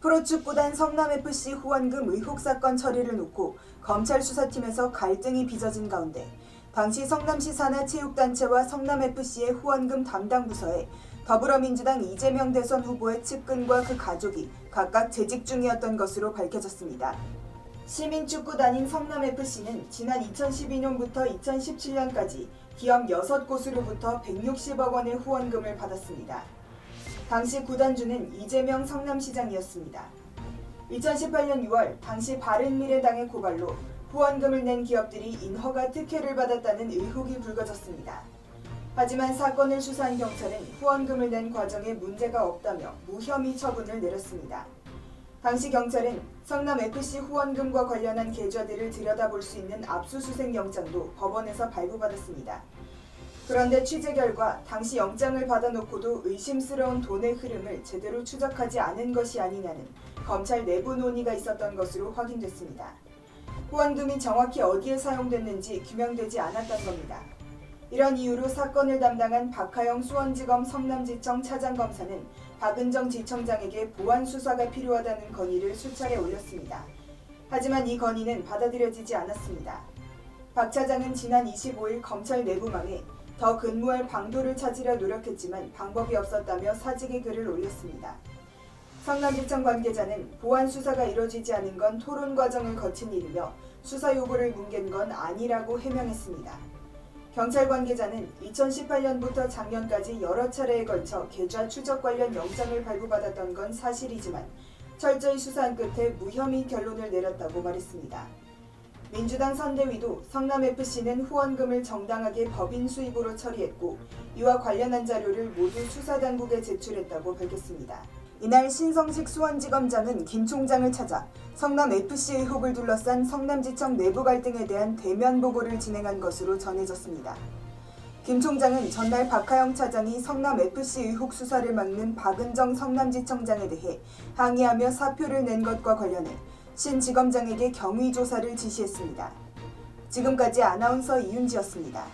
프로축구단 성남FC 후원금 의혹 사건 처리를 놓고 검찰 수사팀에서 갈등이 빚어진 가운데 당시 성남시 산하체육단체와 성남FC의 후원금 담당 부서에 더불어민주당 이재명 대선 후보의 측근과 그 가족이 각각 재직 중이었던 것으로 밝혀졌습니다. 시민축구단인 성남FC는 지난 2012년부터 2017년까지 기업 6곳으로부터 160억 원의 후원금을 받았습니다. 당시 구단주는 이재명 성남시장이었습니다. 2018년 6월 당시 바른미래당의 고발로 후원금을 낸 기업들이 인허가 특혜를 받았다는 의혹이 불거졌습니다. 하지만 사건을 수사한 경찰은 후원금을 낸 과정에 문제가 없다며 무혐의 처분을 내렸습니다. 당시 경찰은 성남FC 후원금과 관련한 계좌들을 들여다볼 수 있는 압수수색 영장도 법원에서 발부받았습니다. 그런데 취재 결과 당시 영장을 받아놓고도 의심스러운 돈의 흐름을 제대로 추적하지 않은 것이 아니냐는 검찰 내부 논의가 있었던 것으로 확인됐습니다. 후원금이 정확히 어디에 사용됐는지 규명되지 않았던 겁니다. 이런 이유로 사건을 담당한 박하영 수원지검 성남지청 차장검사는 박은정 지청장에게 보완 수사가 필요하다는 건의를 수차례 올렸습니다. 하지만 이 건의는 받아들여지지 않았습니다. 박 차장은 지난 25일 검찰 내부망에 더 근무할 방도를 찾으려 노력했지만 방법이 없었다며 사직의 글을 올렸습니다. 성남지청 관계자는 보완 수사가 이뤄지지 않은 건 토론 과정을 거친 일이며 수사 요구를 뭉갠 건 아니라고 해명했습니다. 경찰 관계자는 2018년부터 작년까지 여러 차례에 걸쳐 계좌 추적 관련 영장을 발부받았던 건 사실이지만 철저히 수사한 끝에 무혐의 결론을 내렸다고 말했습니다. 민주당 선대위도 성남FC는 후원금을 정당하게 법인 수입으로 처리했고 이와 관련한 자료를 모두 수사당국에 제출했다고 밝혔습니다. 이날 신성식 수원지검장은 김 총장을 찾아 성남FC 의혹을 둘러싼 성남지청 내부 갈등에 대한 대면 보고를 진행한 것으로 전해졌습니다. 김 총장은 전날 박하영 차장이 성남FC 의혹 수사를 막는 박은정 성남지청장에 대해 항의하며 사표를 낸 것과 관련해 신 지검장에게 경위 조사를 지시했습니다. 지금까지 아나운서 이윤지였습니다.